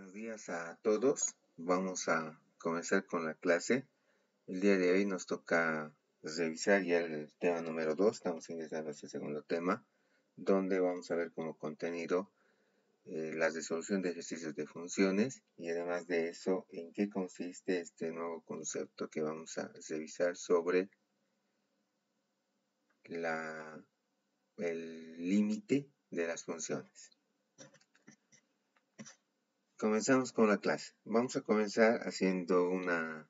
Buenos días a todos. Vamos a comenzar con la clase. El día de hoy nos toca revisar ya el tema número 2. Estamos ingresando a este segundo tema, donde vamos a ver como contenido la resolución de ejercicios de funciones y además de eso, en qué consiste este nuevo concepto que vamos a revisar sobre el límite de las funciones. Comenzamos con la clase. Vamos a comenzar haciendo una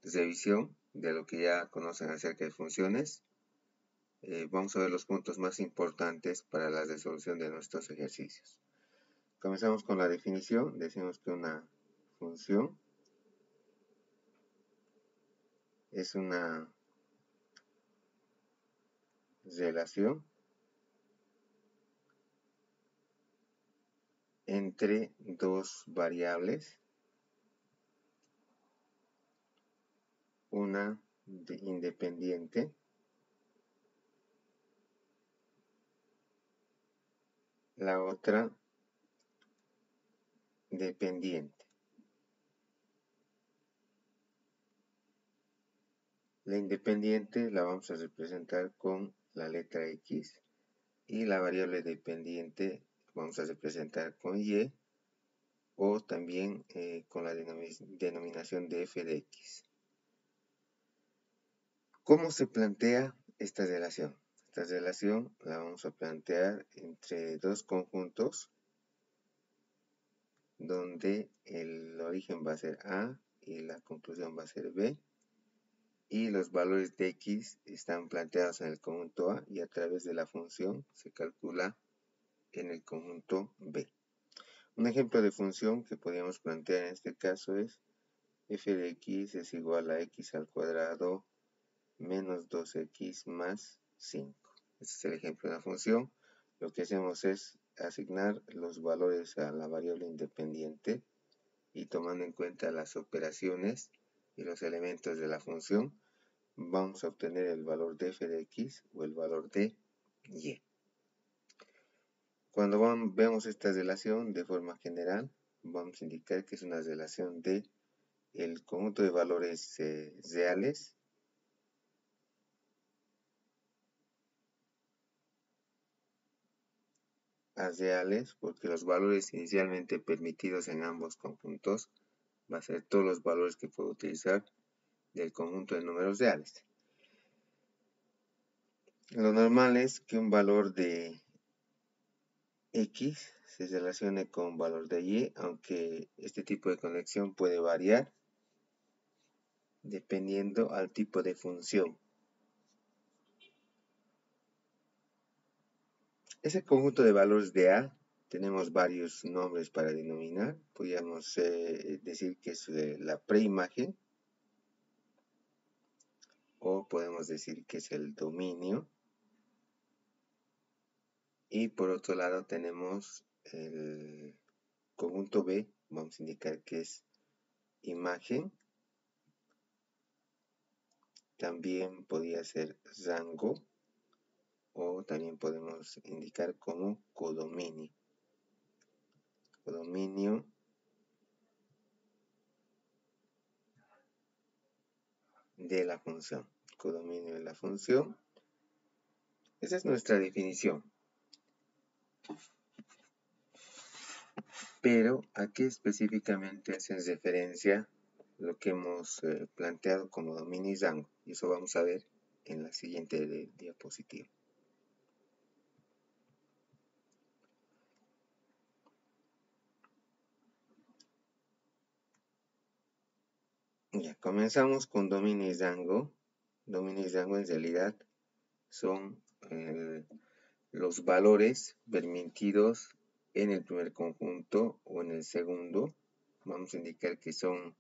revisión de lo que ya conocen acerca de funciones. Vamos a ver los puntos más importantes para la resolución de nuestros ejercicios. Comenzamos con la definición. Decimos que una función es una relación entre dos variables, una independiente la otra dependiente. La independiente la vamos a representar con la letra X y la variable dependiente vamos a representar con Y o también con la denominación de f de x. ¿Cómo se plantea esta relación? Esta relación la vamos a plantear entre dos conjuntos donde el origen va a ser A y la conclusión va a ser B y los valores de x están planteados en el conjunto A y a través de la función se calcula en el conjunto B. Un ejemplo de función que podríamos plantear en este caso es f de x es igual a x al cuadrado menos 2x más 5. Este es el ejemplo de la función. Lo que hacemos es asignar los valores a la variable independiente y tomando en cuenta las operaciones y los elementos de la función, vamos a obtener el valor de f de x o el valor de y. Cuando vemos esta relación de forma general, vamos a indicar que es una relación de el conjunto de valores reales a reales, porque los valores inicialmente permitidos en ambos conjuntos va a ser todos los valores que puedo utilizar del conjunto de números reales. Lo normal es que un valor de x se relacione con un valor de y, aunque este tipo de conexión puede variar dependiendo al tipo de función. Ese conjunto de valores de A tenemos varios nombres para denominar. Podríamos decir que es la preimagen o podemos decir que es el dominio. Y por otro lado tenemos el conjunto B, vamos a indicar que es imagen. También podría ser rango o también podemos indicar como codominio. Codominio de la función. Codominio de la función. Esa es nuestra definición. Pero ¿a qué específicamente hacen referencia lo que hemos planteado como dominio y rango? Y eso vamos a ver en la siguiente diapositiva. Ya, comenzamos con dominio y rango. Dominio y rango en realidad son los valores permitidos en el primer conjunto o en el segundo. Vamos a indicar que son,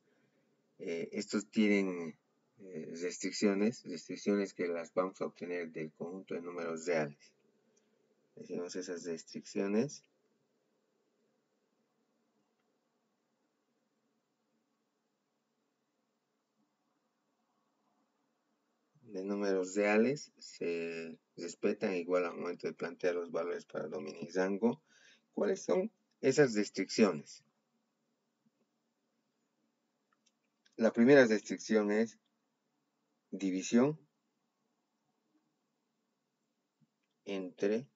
estos tienen restricciones que las vamos a obtener del conjunto de números reales. Decimos esas restricciones. De números reales se respetan igual al momento de plantear los valores para dominio y rango. ¿Cuáles son esas restricciones? La primera restricción es división entre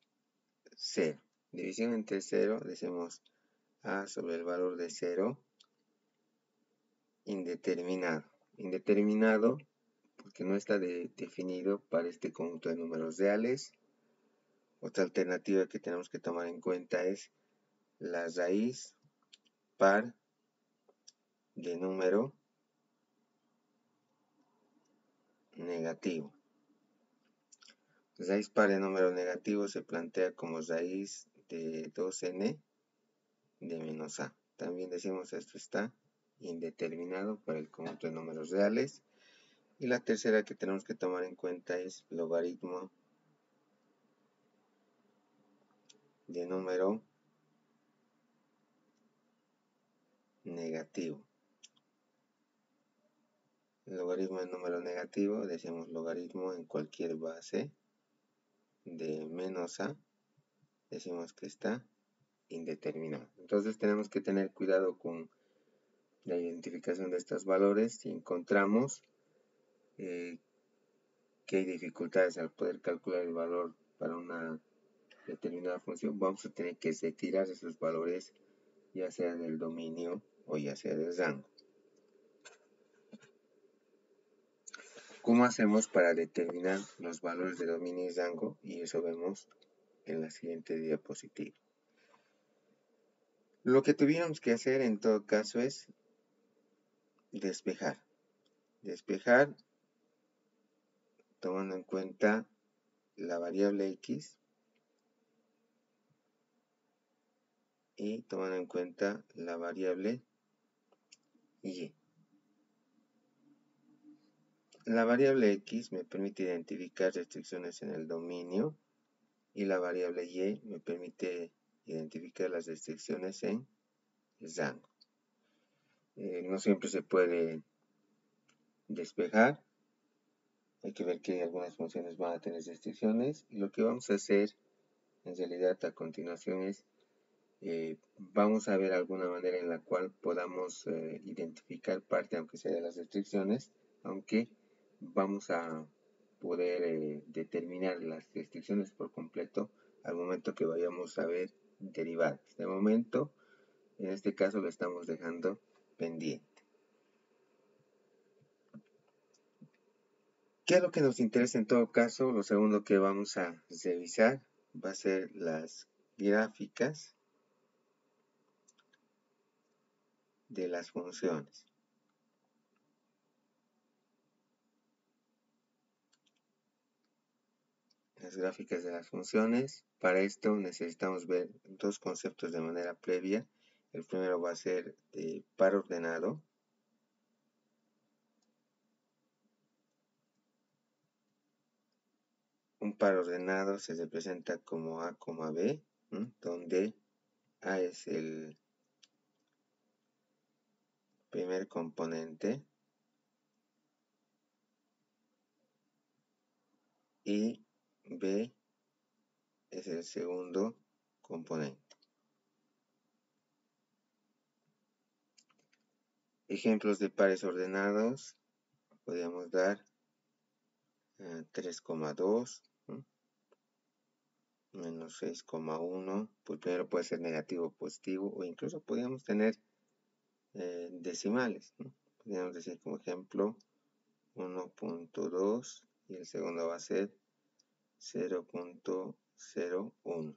0. División entre 0, decimos a sobre el valor de 0, indeterminado. Indeterminado porque no está definido para este conjunto de números reales. Otra alternativa que tenemos que tomar en cuenta es la raíz par de número negativo. Raíz par de número negativo se plantea como raíz de 2n de menos a. También decimos esto está indeterminado para el conjunto de números reales. Y la tercera que tenemos que tomar en cuenta es logaritmo de número negativo. El logaritmo de número negativo, decimos logaritmo en cualquier base de menos a, decimos que está indeterminado. Entonces tenemos que tener cuidado con la identificación de estos valores. Si encontramos que hay dificultades al poder calcular el valor para una determinada función, vamos a tener que retirar esos valores, ya sea del dominio o ya sea del rango. ¿Cómo hacemos para determinar los valores de dominio y rango? Y eso vemos en la siguiente diapositiva. Lo que tuviéramos que hacer en todo caso es despejar. Despejar tomando en cuenta la variable x y tomando en cuenta la variable y. La variable x me permite identificar restricciones en el dominio y la variable y me permite identificar las restricciones en el rango. No siempre se puede despejar. Hay que ver que algunas funciones van a tener restricciones y lo que vamos a hacer en realidad a continuación es vamos a ver alguna manera en la cual podamos identificar parte, aunque sea de las restricciones, aunque vamos a poder determinar las restricciones por completo al momento que vayamos a ver derivadas. De momento, en este caso lo estamos dejando pendiente. ¿Qué es lo que nos interesa en todo caso? Lo segundo que vamos a revisar va a ser las gráficas de las funciones. Las gráficas de las funciones. Para esto necesitamos ver dos conceptos de manera previa. El primero va a ser de par ordenado. Un par ordenado se representa como A, B, donde A es el primer componente y B es el segundo componente. Ejemplos de pares ordenados, podríamos dar 3,2, menos 6,1, pues primero puede ser negativo o positivo, o incluso podríamos tener decimales, podríamos decir como ejemplo 1.2 y el segundo va a ser 0.01.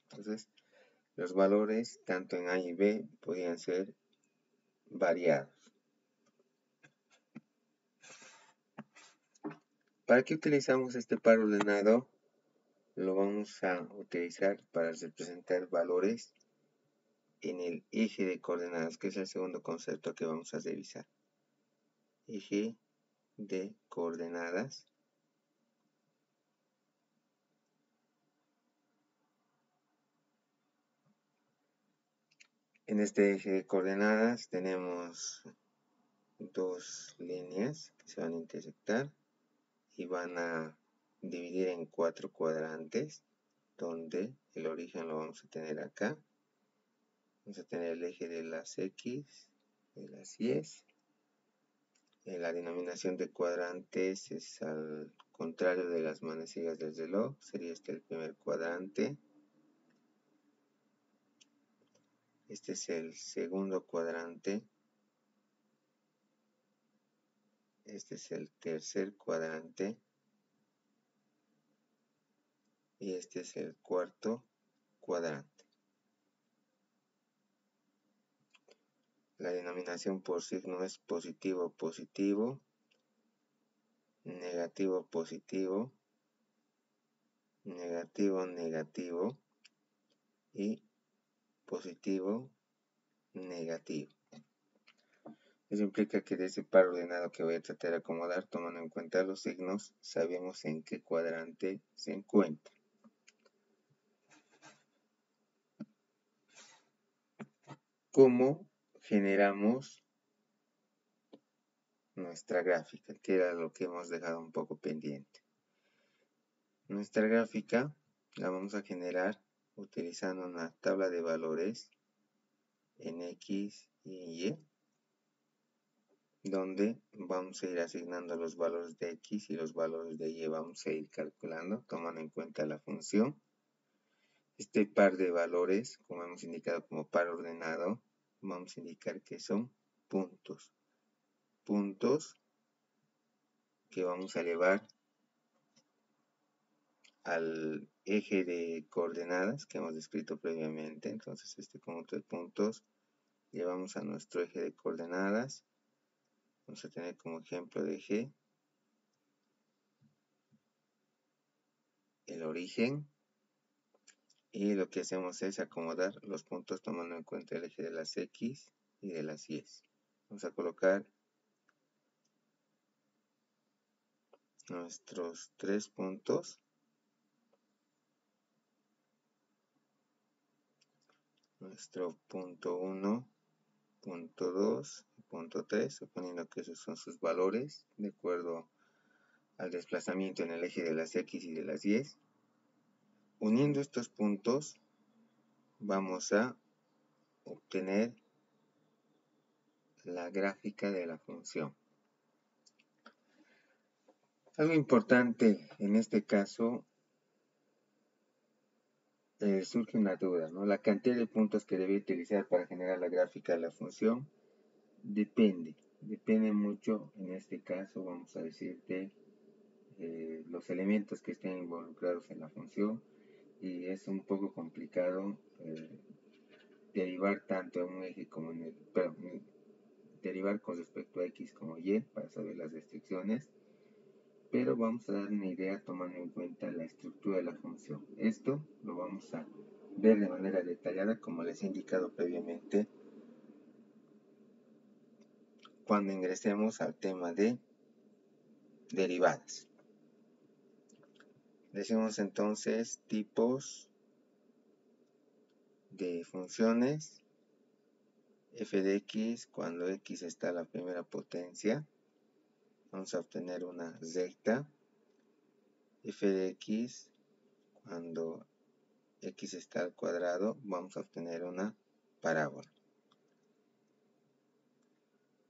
Entonces, los valores tanto en A y B podrían ser variados. ¿Para qué utilizamos este par ordenado? Lo vamos a utilizar para representar valores en el eje de coordenadas, que es el segundo concepto que vamos a revisar. Eje de coordenadas. En este eje de coordenadas tenemos dos líneas que se van a intersectar y van a dividir en 4 cuadrantes, donde el origen lo vamos a tener acá. Vamos a tener el eje de las X, de las Y La denominación de cuadrantes es al contrario de las manecillas del reloj. Sería este el primer cuadrante. Este es el segundo cuadrante. Este es el tercer cuadrante. Y este es el cuarto cuadrante. La denominación por signo es positivo, positivo, negativo, positivo, negativo, negativo y positivo, negativo. Eso implica que de ese par ordenado que voy a tratar de acomodar, tomando en cuenta los signos, sabemos en qué cuadrante se encuentra. ¿Cómo generamos nuestra gráfica? Que era lo que hemos dejado un poco pendiente. Nuestra gráfica la vamos a generar utilizando una tabla de valores en X y en Y, donde vamos a ir asignando los valores de X y los valores de Y vamos a ir calculando, tomando en cuenta la función. Este par de valores, como hemos indicado como par ordenado, vamos a indicar que son puntos. Puntos que vamos a elevar al eje de coordenadas que hemos descrito previamente. Entonces este conjunto de puntos llevamos a nuestro eje de coordenadas. Vamos a tener como ejemplo de eje el origen. Y lo que hacemos es acomodar los puntos tomando en cuenta el eje de las X y de las Y. Vamos a colocar nuestros 3 puntos. Nuestro punto 1, punto 2, punto 3, suponiendo que esos son sus valores de acuerdo al desplazamiento en el eje de las X y de las Y. Uniendo estos puntos vamos a obtener la gráfica de la función. Algo importante en este caso, surge una duda, ¿no? La cantidad de puntos que debe utilizar para generar la gráfica de la función depende mucho. En este caso vamos a decirte los elementos que estén involucrados en la función, y es un poco complicado derivar tanto en un eje como en el, derivar con respecto a X como Y para saber las restricciones, pero vamos a dar una idea tomando en cuenta la estructura de la función. Esto lo vamos a ver de manera detallada, como les he indicado previamente, cuando ingresemos al tema de derivadas. Decimos entonces tipos de funciones. F de X, cuando X está a la primera potencia, vamos a obtener una recta. F de X, cuando X está al cuadrado, vamos a obtener una parábola.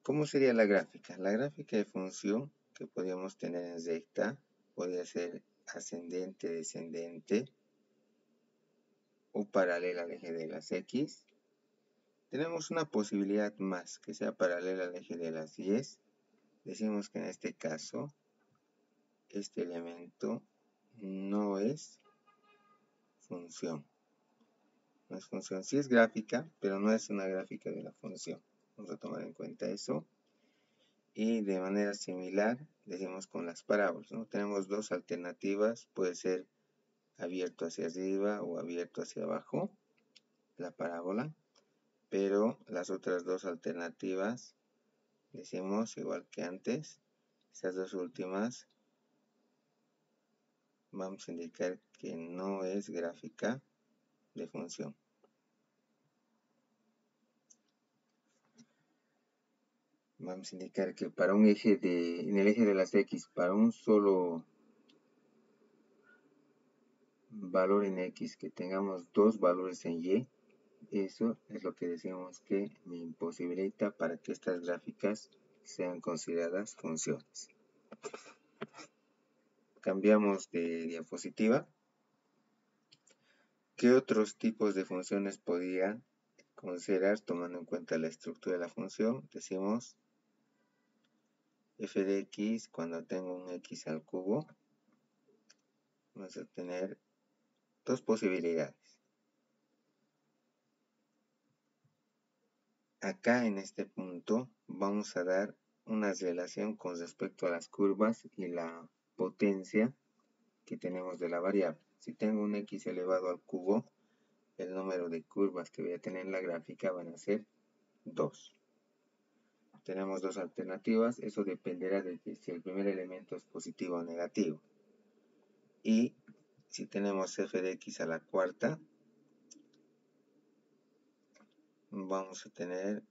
¿Cómo sería la gráfica? La gráfica de función que podríamos tener en recta podría ser ascendente, descendente o paralela al eje de las X. Tenemos una posibilidad más, que sea paralela al eje de las Y. Decimos que en este caso este elemento no es función. No es función, sí es gráfica, pero no es una gráfica de la función. Vamos a tomar en cuenta eso. Y de manera similar decimos con las parábolas, ¿no? Tenemos dos alternativas, puede ser abierto hacia arriba o abierto hacia abajo, la parábola, pero las otras dos alternativas decimos igual que antes, estas dos últimas vamos a indicar que no es gráfica de función. Vamos a indicar que para un eje en el eje de las X, para un solo valor en X que tengamos dos valores en Y, eso es lo que decimos que me imposibilita para que estas gráficas sean consideradas funciones. Cambiamos de diapositiva. ¿Qué otros tipos de funciones podría considerar tomando en cuenta la estructura de la función? Decimos f de x cuando tengo un x al cubo. Vamos a tener dos posibilidades. Acá en este punto vamos a dar una relación con respecto a las curvas y la potencia que tenemos de la variable. Si tengo un x elevado al cubo, el número de curvas que voy a tener en la gráfica van a ser 2. Tenemos dos alternativas, eso dependerá de si el primer elemento es positivo o negativo. Y si tenemos f de x a la cuarta, vamos a tener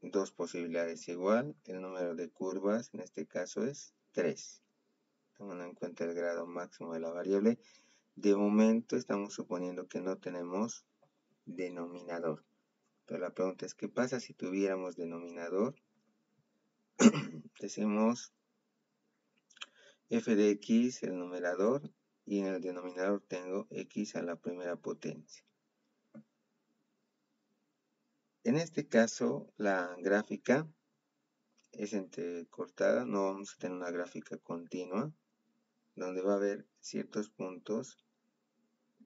dos posibilidades igual. El número de curvas en este caso es 3. Tomando en cuenta el grado máximo de la variable. De momento estamos suponiendo que no tenemos denominador. Pero la pregunta es, ¿qué pasa si tuviéramos denominador? Decimos f de x, el numerador, y en el denominador tengo x a la primera potencia. En este caso, la gráfica es entrecortada, no vamos a tener una gráfica continua, donde va a haber ciertos puntos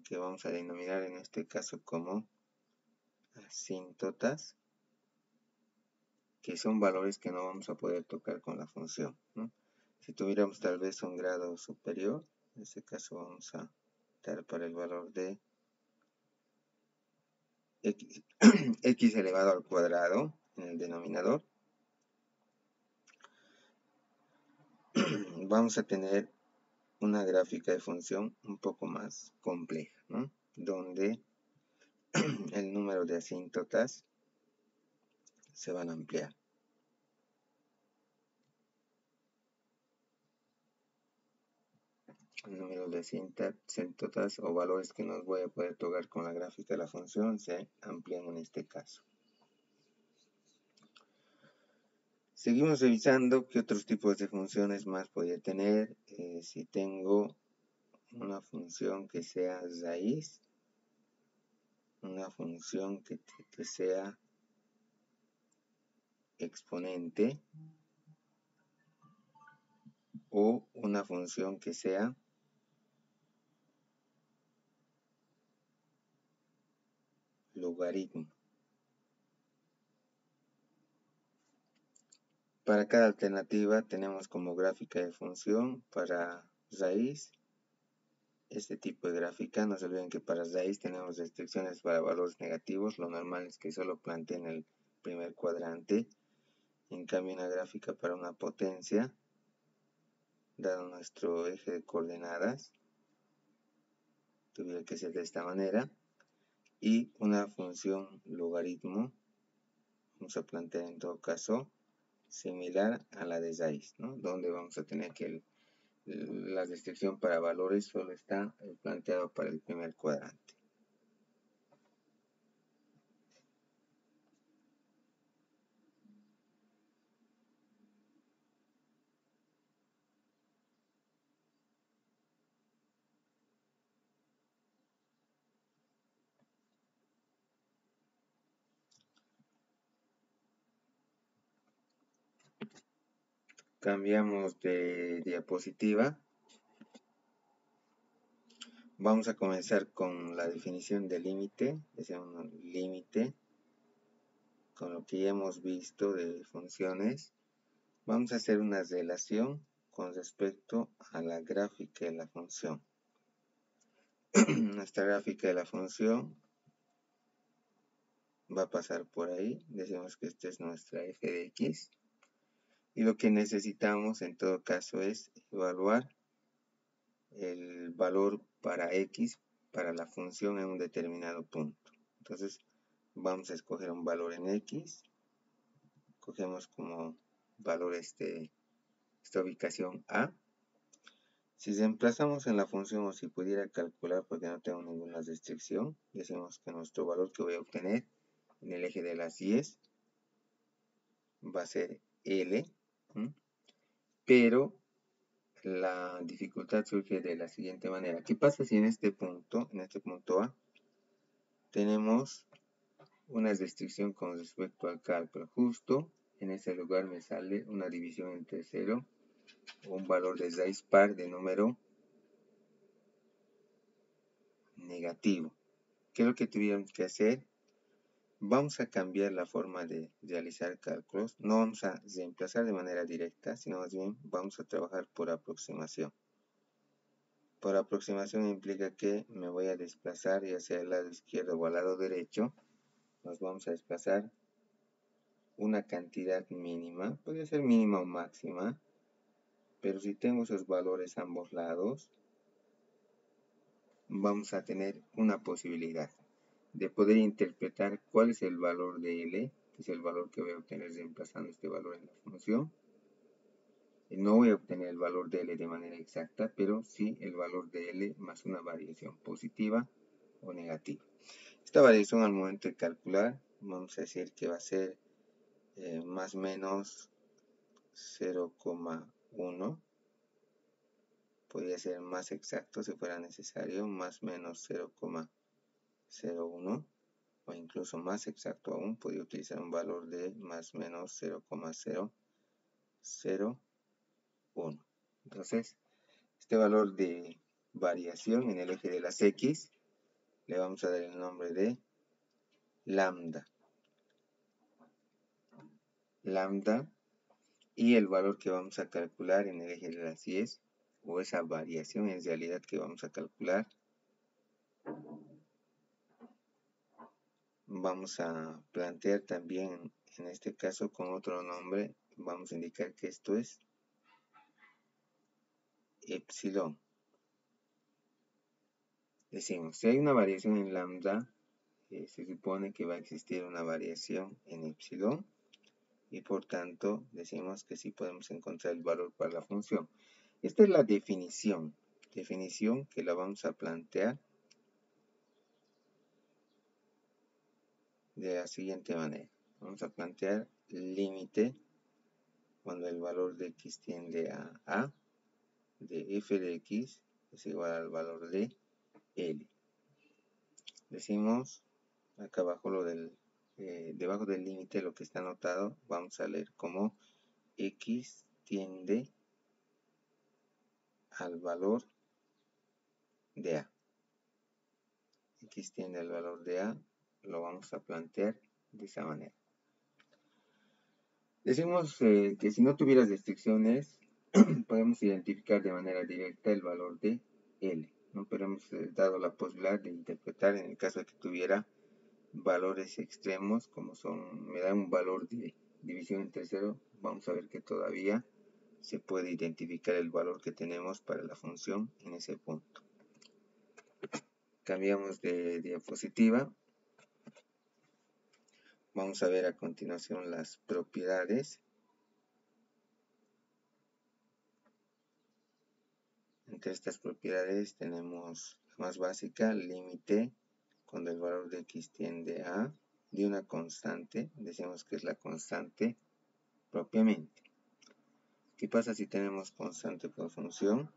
que vamos a denominar en este caso como asíntotas, que son valores que no vamos a poder tocar con la función, ¿no? Si tuviéramos tal vez un grado superior, en este caso vamos a dar para el valor de x, x elevado al cuadrado en el denominador, vamos a tener una gráfica de función un poco más compleja, ¿no? Donde el número de asíntotas se van a ampliar. El número de asíntotas o valores que no voy a poder tocar con la gráfica de la función se amplían en este caso. Seguimos revisando qué otros tipos de funciones más podría tener. Si tengo una función que sea raíz, una función que sea exponente o una función que sea logaritmo. Para cada alternativa tenemos como gráfica de función para raíz este tipo de gráfica. No se olviden que para raíz tenemos restricciones para valores negativos. Lo normal es que solo planteen el primer cuadrante. En cambio, una gráfica para una potencia, dado nuestro eje de coordenadas, tuviera que ser de esta manera. Y una función logaritmo, vamos a plantear en todo caso, similar a la de raíz, ¿no? Donde vamos a tener que la restricción para valores solo está planteado para el primer cuadrante. Cambiamos de diapositiva. Vamos a comenzar con la definición de límite. Es un límite con lo que ya hemos visto de funciones. Vamos a hacer una relación con respecto a la gráfica de la función. Nuestra gráfica de la función va a pasar por ahí. Decimos que esta es nuestra f de x. Y lo que necesitamos en todo caso es evaluar el valor para x para la función en un determinado punto. Entonces vamos a escoger un valor en x. Cogemos como valor esta ubicación a. Si reemplazamos en la función o si pudiera calcular porque no tengo ninguna restricción, decimos que nuestro valor que voy a obtener en el eje de las 10 va a ser L, pero la dificultad surge de la siguiente manera. ¿Qué pasa si en este punto A, tenemos una restricción con respecto al cálculo? Justo en ese lugar me sale una división entre 0 o un valor de raíz par de número negativo. ¿Qué es lo que tuviéramos que hacer? Vamos a cambiar la forma de realizar cálculos. No vamos a reemplazar de manera directa, sino más bien vamos a trabajar por aproximación. Por aproximación implica que me voy a desplazar ya sea al lado izquierdo o al lado derecho. Nos vamos a desplazar una cantidad mínima, puede ser mínima o máxima, pero si tengo esos valores a ambos lados, vamos a tener una posibilidad de poder interpretar cuál es el valor de L, que es el valor que voy a obtener reemplazando este valor en la función. No voy a obtener el valor de L de manera exacta, pero sí el valor de L más una variación positiva o negativa. Esta variación al momento de calcular, vamos a decir que va a ser más o menos 0,1. Podría ser más exacto si fuera necesario, más o menos 0,01. O incluso más exacto aún, podría utilizar un valor de más o menos 0,001. Entonces, este valor de variación en el eje de las X le vamos a dar el nombre de lambda. Lambda, y el valor que vamos a calcular en el eje de las Y, o esa variación en realidad que vamos a calcular, vamos a plantear también en este caso con otro nombre. Vamos a indicar que esto es epsilon. Decimos, si hay una variación en lambda, se supone que va a existir una variación en epsilon, y por tanto decimos que sí podemos encontrar el valor para la función. Esta es la definición que la vamos a plantear de la siguiente manera. Vamos a plantear límite cuando el valor de x tiende a de f de x es igual al valor de L. Decimos acá abajo debajo del límite, lo que está anotado, vamos a leer como x tiende al valor de a. X tiende al valor de a, lo vamos a plantear de esa manera. Decimos que si no tuviera restricciones, podemos identificar de manera directa el valor de L, ¿no? Pero hemos dado la posibilidad de interpretar en el caso de que tuviera valores extremos, como me da un valor de división entre 0, vamos a ver que todavía se puede identificar el valor que tenemos para la función en ese punto. Cambiamos de diapositiva. Vamos a ver a continuación las propiedades. Entre estas propiedades tenemos la más básica, límite cuando el valor de x tiende a de una constante. Decimos que es la constante propiamente. ¿Qué pasa si tenemos constante por función?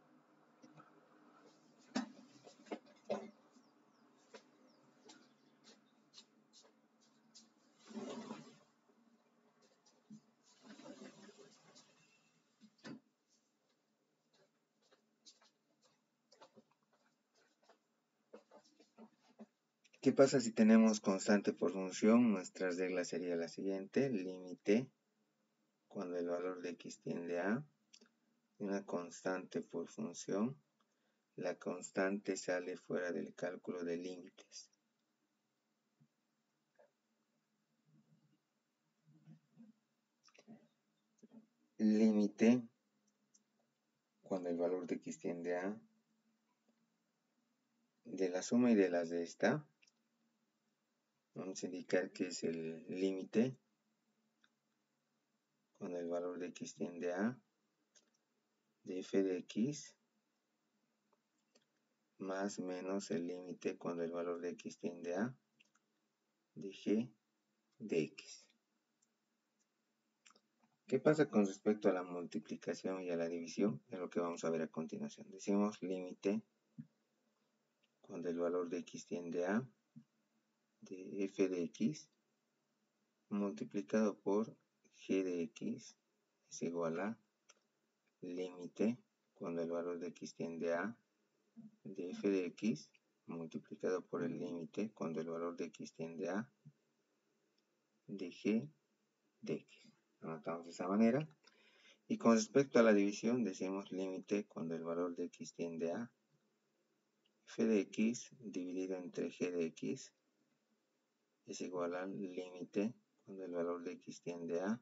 ¿Qué pasa si tenemos constante por función? Nuestra regla sería la siguiente, límite cuando el valor de x tiende a una constante por función. La constante sale fuera del cálculo de límites. Límite cuando el valor de x tiende a de la suma y de la resta. Vamos a indicar que es el límite cuando el valor de x tiende a de f de x más menos el límite cuando el valor de x tiende a de g de x. ¿Qué pasa con respecto a la multiplicación y a la división? Es lo que vamos a ver a continuación. Decimos límite cuando el valor de x tiende a de f de x multiplicado por g de x es igual a límite cuando el valor de x tiende a de f de x multiplicado por el límite cuando el valor de x tiende a de g de x. Anotamos de esa manera. Y con respecto a la división, decimos límite cuando el valor de x tiende a f de x dividido entre g de x es igual al límite cuando el valor de x tiende a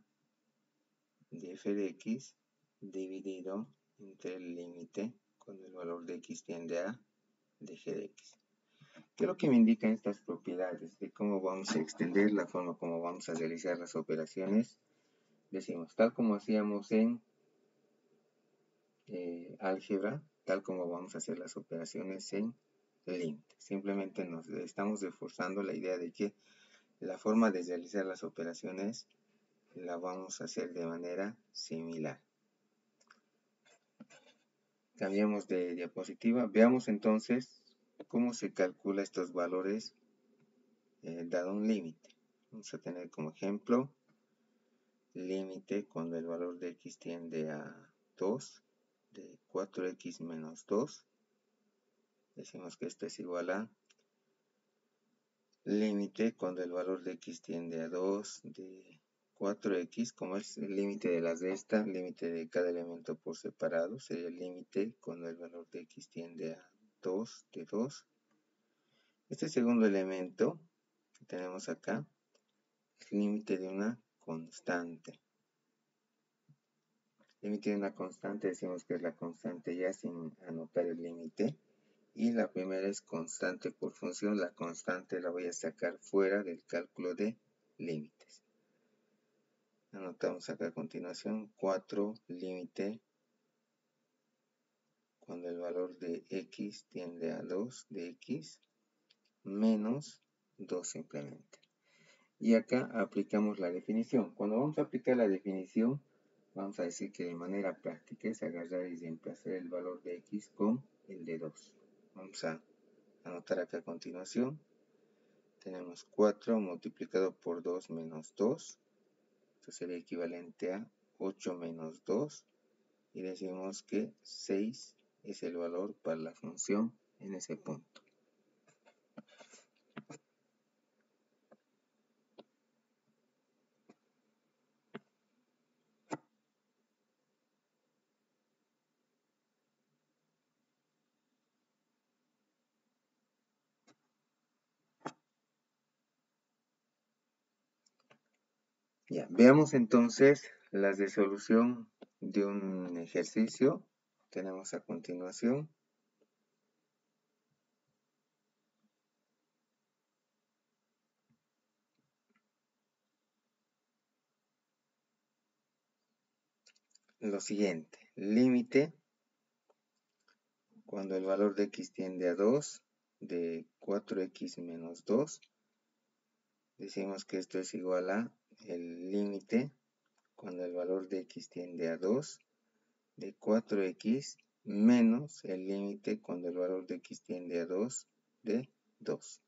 de f de x dividido entre el límite cuando el valor de x tiende a de g de x. ¿Qué es lo que me indican estas propiedades de cómo vamos a extender la forma como vamos a realizar las operaciones? Decimos, tal como hacíamos en álgebra, tal como vamos a hacer las operaciones en límite. Simplemente nos estamos reforzando la idea de que la forma de realizar las operaciones la vamos a hacer de manera similar. Cambiamos de diapositiva. Veamos entonces cómo se calcula estos valores dado un límite. Vamos a tener como ejemplo límite cuando el valor de x tiende a 2 de 4x menos 2. Decimos que esto es igual a límite cuando el valor de x tiende a 2 de 4x, como es el límite de las de esta, límite de cada elemento por separado, sería el límite cuando el valor de x tiende a 2 de 2. Este segundo elemento que tenemos acá es límite de una constante. Límite de una constante decimos que es la constante ya sin anotar el límite. Y la primera es constante por función. La constante la voy a sacar fuera del cálculo de límites. Anotamos acá a continuación 4 límite cuando el valor de x tiende a 2 de x menos 2 simplemente. Y acá aplicamos la definición. Cuando vamos a aplicar la definición, vamos a decir que de manera práctica es agarrar y reemplazar el valor de x con el de 2. Vamos a anotar acá a continuación. Tenemos 4 multiplicado por 2 menos 2. Esto sería equivalente a 8 menos 2. Y decimos que 6 es el valor para la función en ese punto. Ya, veamos entonces la resolución de un ejercicio. Tenemos a continuación. Lo siguiente, límite cuando el valor de x tiende a 2 de 4x menos 2. Decimos que esto es igual a el límite cuando el valor de x tiende a 2 de 4x menos el límite cuando el valor de x tiende a 2 de 2.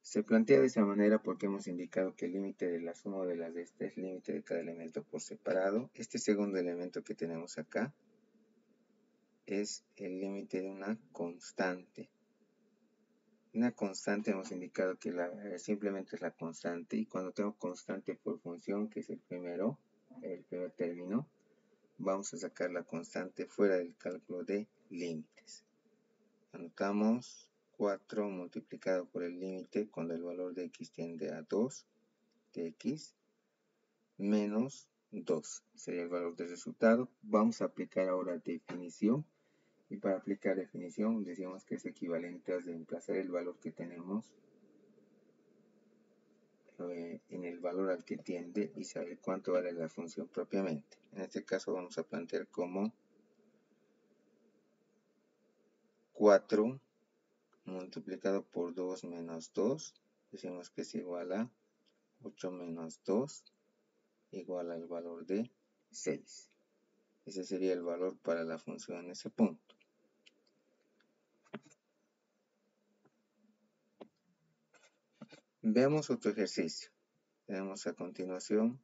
Se plantea de esa manera porque hemos indicado que el límite de la suma de las de esta es límite de cada elemento por separado. Este segundo elemento que tenemos acá es el límite de una constante. Una constante hemos indicado que simplemente es la constante, y cuando tengo constante por función, que es el primer término, vamos a sacar la constante fuera del cálculo de límites. Anotamos 4 multiplicado por el límite cuando el valor de x tiende a 2 de x menos 2. Sería el valor del resultado. Vamos a aplicar ahora definición. Y para aplicar definición decimos que es equivalente a reemplazar el valor que tenemos en el valor al que tiende y saber cuánto vale la función propiamente. En este caso vamos a plantear como 4 multiplicado por 2 menos 2. Decimos que es igual a 8 menos 2 igual al valor de 6. Ese sería el valor para la función en ese punto. Veamos otro ejercicio. Tenemos a continuación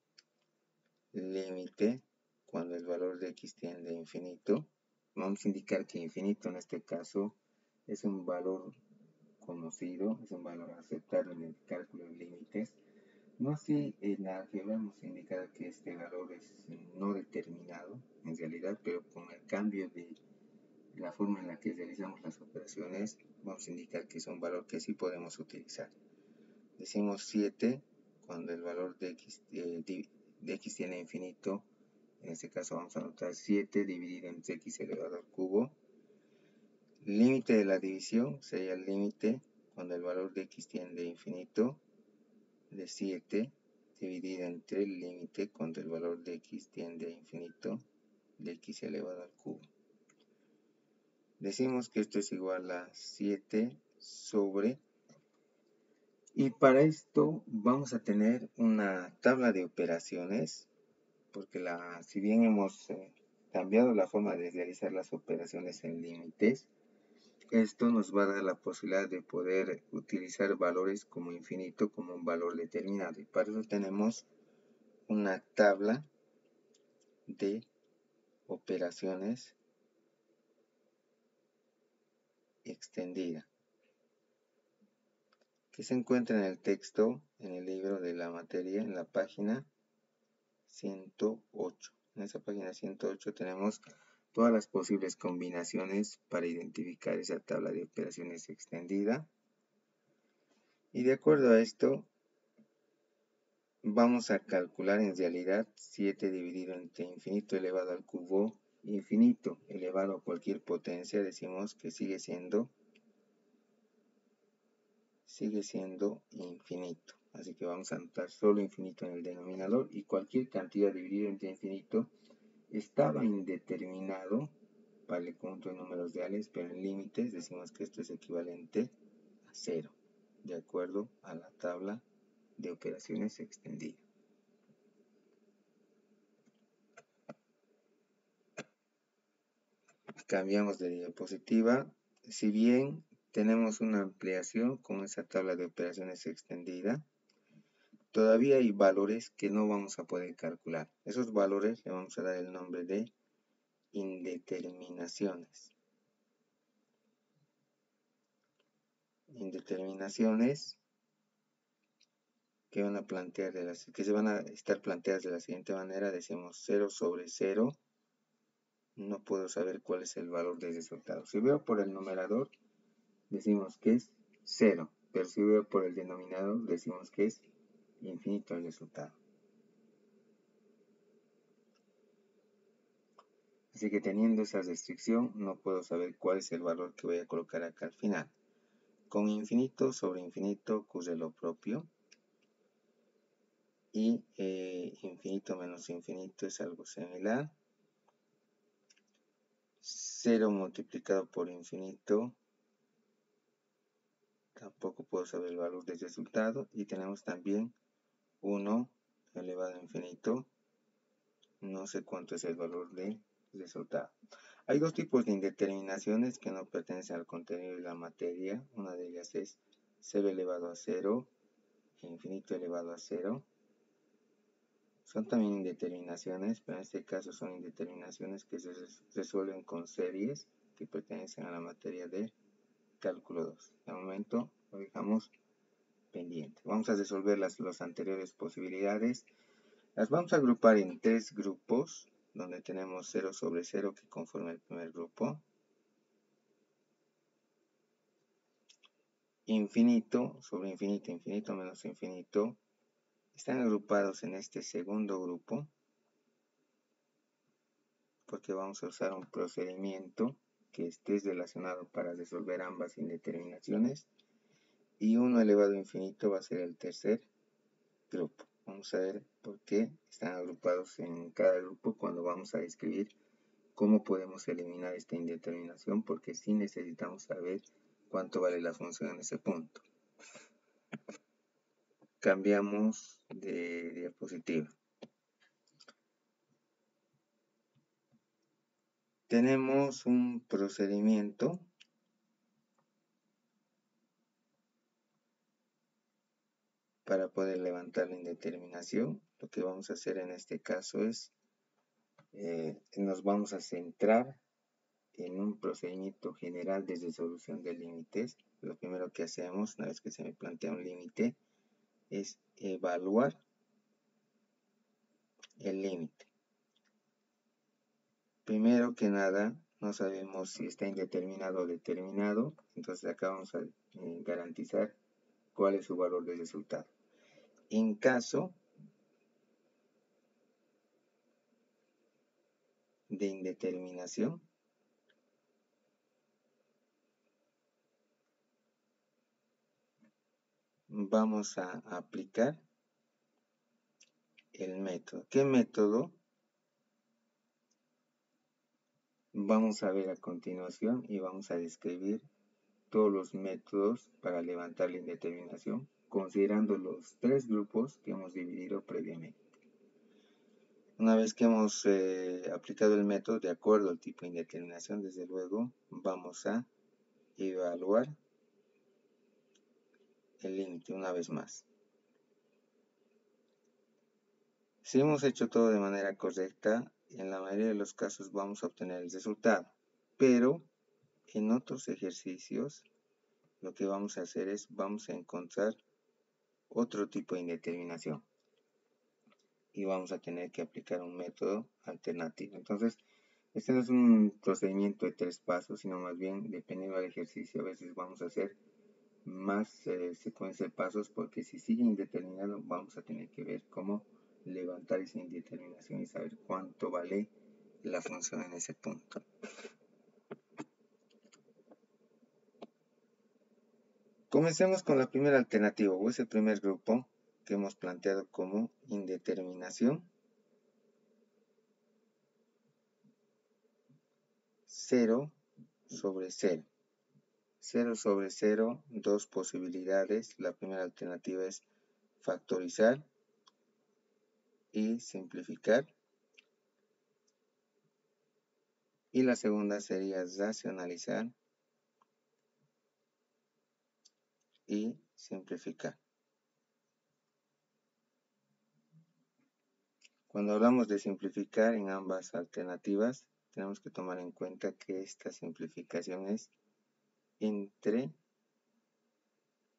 límite cuando el valor de x tiende a infinito. Vamos a indicar que infinito en este caso es un valor conocido, es un valor aceptado en el cálculo de límites. No así en la álgebra vamos a indicar que este valor es no determinado en realidad, pero con el cambio de la forma en la que realizamos las operaciones vamos a indicar que es un valor que sí podemos utilizar. Decimos 7 cuando el valor de x tiene infinito. En este caso vamos a anotar 7 dividido entre x elevado al cubo. Límite de la división sería el límite cuando el valor de x tiende a infinito de 7 dividido entre el límite cuando el valor de x tiende a infinito de x elevado al cubo. Decimos que esto es igual a 7 sobre, y para esto vamos a tener una tabla de operaciones, porque si bien hemos cambiado la forma de realizar las operaciones en límites, esto nos va a dar la posibilidad de poder utilizar valores como infinito como un valor determinado, y para eso tenemos una tabla de operaciones extendida que se encuentra en el texto, en el libro de la materia, en la página 108. En esa página 108 tenemos todas las posibles combinaciones para identificar esa tabla de operaciones extendida. Y de acuerdo a esto, vamos a calcular en realidad 7 dividido entre infinito elevado al cubo, infinito elevado a cualquier potencia, decimos que sigue siendo infinito. Así que vamos a anotar solo infinito en el denominador, y cualquier cantidad dividida entre infinito estaba indeterminado para el conjunto de números reales, pero en límites decimos que esto es equivalente a 0, de acuerdo a la tabla de operaciones extendida. Cambiamos de diapositiva. Si bien tenemos una ampliación con esa tabla de operaciones extendida, todavía hay valores que no vamos a poder calcular. Esos valores le vamos a dar el nombre de indeterminaciones. Indeterminaciones que se van a estar planteadas de la siguiente manera. Decimos 0 sobre 0. No puedo saber cuál es el valor del resultado. Si veo por el numerador, decimos que es 0. Pero si veo por el denominador, decimos que es infinito el resultado. Así que teniendo esa restricción, no puedo saber cuál es el valor que voy a colocar acá al final. Con infinito sobre infinito ocurre lo propio. Y infinito menos infinito es algo similar. 0 multiplicado por infinito, tampoco puedo saber el valor del resultado. Y tenemos también 1 elevado a infinito, no sé cuánto es el valor del resultado. Hay dos tipos de indeterminaciones que no pertenecen al contenido de la materia. Una de ellas es 0 elevado a 0 e infinito elevado a 0. Son también indeterminaciones, pero en este caso son indeterminaciones que se resuelven con series que pertenecen a la materia de cálculo 2. De momento lo dejamos pendiente. Vamos a resolver las anteriores posibilidades. Las vamos a agrupar en 3 grupos, donde tenemos 0 sobre 0 que conforma el primer grupo. Infinito sobre infinito, infinito menos infinito, están agrupados en este segundo grupo, porque vamos a usar un procedimiento que esté relacionado para resolver ambas indeterminaciones. Y 1 elevado a infinito va a ser el tercer grupo. Vamos a ver por qué están agrupados en cada grupo cuando vamos a describir cómo podemos eliminar esta indeterminación, porque sí necesitamos saber cuánto vale la función en ese punto. Cambiamos de diapositiva. tenemos un procedimiento para poder levantar la indeterminación. Lo que vamos a hacer en este caso es, nos vamos a centrar en un procedimiento general de resolución de límites. Lo primero que hacemos, una vez que se me plantea un límite, es evaluar el límite. Primero que nada, no sabemos si está indeterminado o determinado, entonces acá vamos a garantizar cuál es su valor de resultado. En caso de indeterminación, vamos a aplicar el método. ¿Qué método? Vamos a ver a continuación y vamos a describir todos los métodos para levantar la indeterminación, considerando los tres grupos que hemos dividido previamente. Una vez que hemos aplicado el método de acuerdo al tipo de indeterminación, desde luego vamos a evaluar el límite una vez más. Si hemos hecho todo de manera correcta, en la mayoría de los casos vamos a obtener el resultado, pero en otros ejercicios lo que vamos a hacer es, vamos a encontrar otro tipo de indeterminación y vamos a tener que aplicar un método alternativo. Entonces, este no es un procedimiento de 3 pasos, sino más bien, dependiendo del ejercicio, a veces vamos a hacer más secuencia de pasos, porque si sigue indeterminado, vamos a tener que ver cómo levantar esa indeterminación y saber cuánto vale la función en ese punto. Comencemos con la primera alternativa, o ese primer grupo que hemos planteado como indeterminación 0 sobre 0. 0 sobre 0, dos posibilidades. La primera alternativa es factorizar y simplificar. Y la segunda sería racionalizar y simplificar. Cuando hablamos de simplificar en ambas alternativas, tenemos que tomar en cuenta que esta simplificación es entre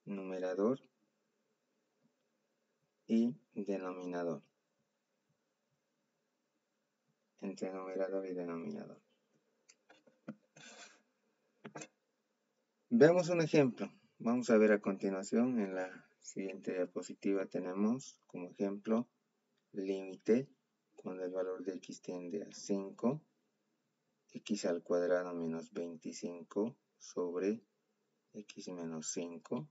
numerador y denominador. Entre numerador y denominador. Veamos un ejemplo. Vamos a ver a continuación en la siguiente diapositiva tenemos como ejemplo límite cuando el valor de x tiende a 5, x al cuadrado menos 25 sobre x menos 5.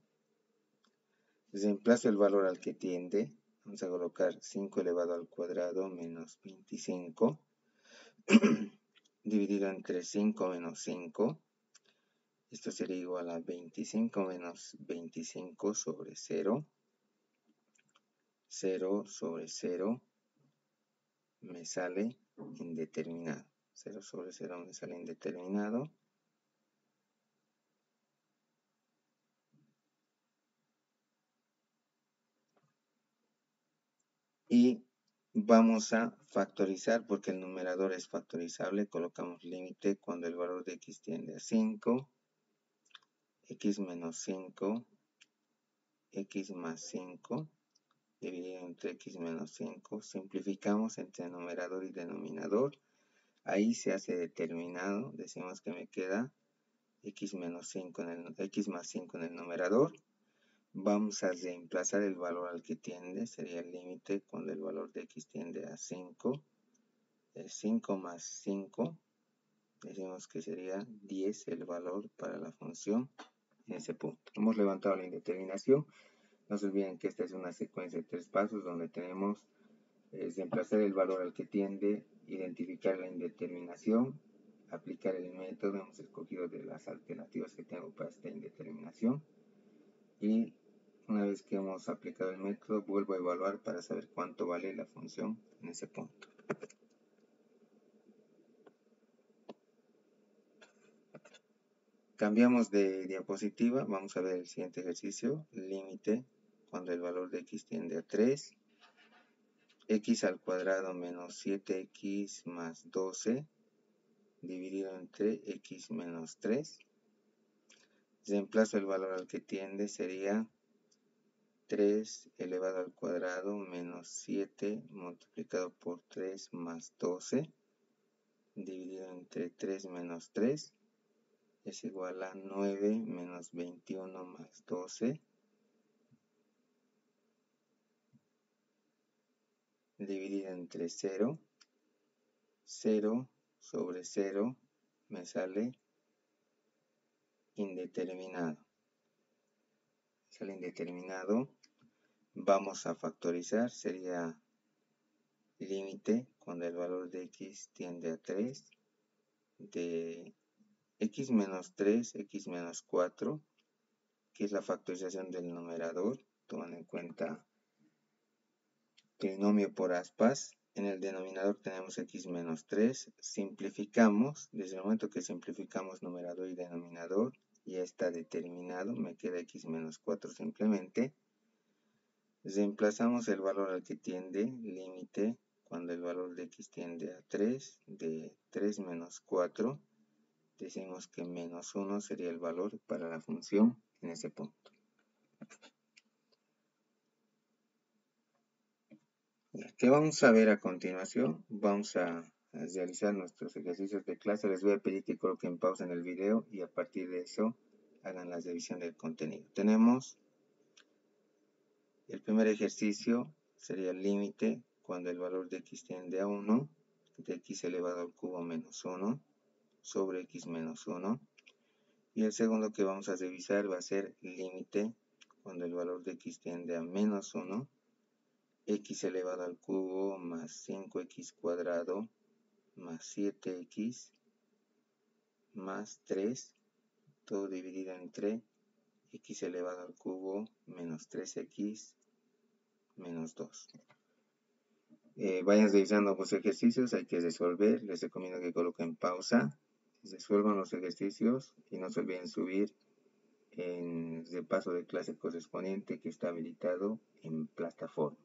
Reemplazo el valor al que tiende. Vamos a colocar 5 elevado al cuadrado menos 25 dividido entre 5 menos 5. Esto sería igual a 25 menos 25 sobre 0. 0 sobre 0 me sale indeterminado. 0 sobre 0 me sale indeterminado. Y vamos a factorizar porque el numerador es factorizable. Colocamos límite cuando el valor de x tiende a 5. X menos 5. X más 5. Dividido entre x menos 5. Simplificamos entre numerador y denominador. Ahí se hace determinado. Decimos que me queda x menos 5 x más 5 en el numerador. Vamos a reemplazar el valor al que tiende, sería el límite cuando el valor de x tiende a 5. 5 más 5, decimos que sería 10 el valor para la función en ese punto. Hemos levantado la indeterminación. No se olviden que esta es una secuencia de 3 pasos donde tenemos reemplazar el valor al que tiende, identificar la indeterminación, aplicar el método. Hemos escogido de las alternativas que tengo para esta indeterminación. Y una vez que hemos aplicado el método, vuelvo a evaluar para saber cuánto vale la función en ese punto. Cambiamos de diapositiva, vamos a ver el siguiente ejercicio, límite cuando el valor de x tiende a 3, x al cuadrado menos 7x más 12 dividido entre x menos 3. Reemplazo el valor al que tiende, sería 3 elevado al cuadrado menos 7 multiplicado por 3 más 12 dividido entre 3 menos 3 es igual a 9 menos 21 más 12 dividido entre 0. 0 sobre 0 me sale indeterminado. Sale indeterminado. Vamos a factorizar. Sería límite cuando el valor de x tiende a 3 de x menos 3, x menos 4, que es la factorización del numerador, tomando en cuenta trinomio por aspas. En el denominador tenemos x menos 3, simplificamos, desde el momento que simplificamos numerador y denominador, ya está determinado, me queda x menos 4 simplemente. Reemplazamos el valor al que tiende, límite, cuando el valor de x tiende a 3, de 3 menos 4, decimos que menos 1 sería el valor para la función en ese punto. ¿Qué vamos a ver a continuación? Vamos a realizar nuestros ejercicios de clase. Les voy a pedir que coloquen pausa en el video y a partir de eso hagan la revisión del contenido. Tenemos el primer ejercicio, sería el límite cuando el valor de x tiende a 1, de x elevado al cubo menos 1 sobre x menos 1. Y el segundo que vamos a revisar va a ser límite cuando el valor de x tiende a menos 1, x elevado al cubo más 5x cuadrado más 7x más 3, todo dividido entre x elevado al cubo menos 3x menos 2. Vayan revisando los ejercicios, hay que resolver. Les recomiendo que coloquen pausa, resuelvan los ejercicios y no se olviden subir en el repaso de clase correspondiente que está habilitado en plataforma.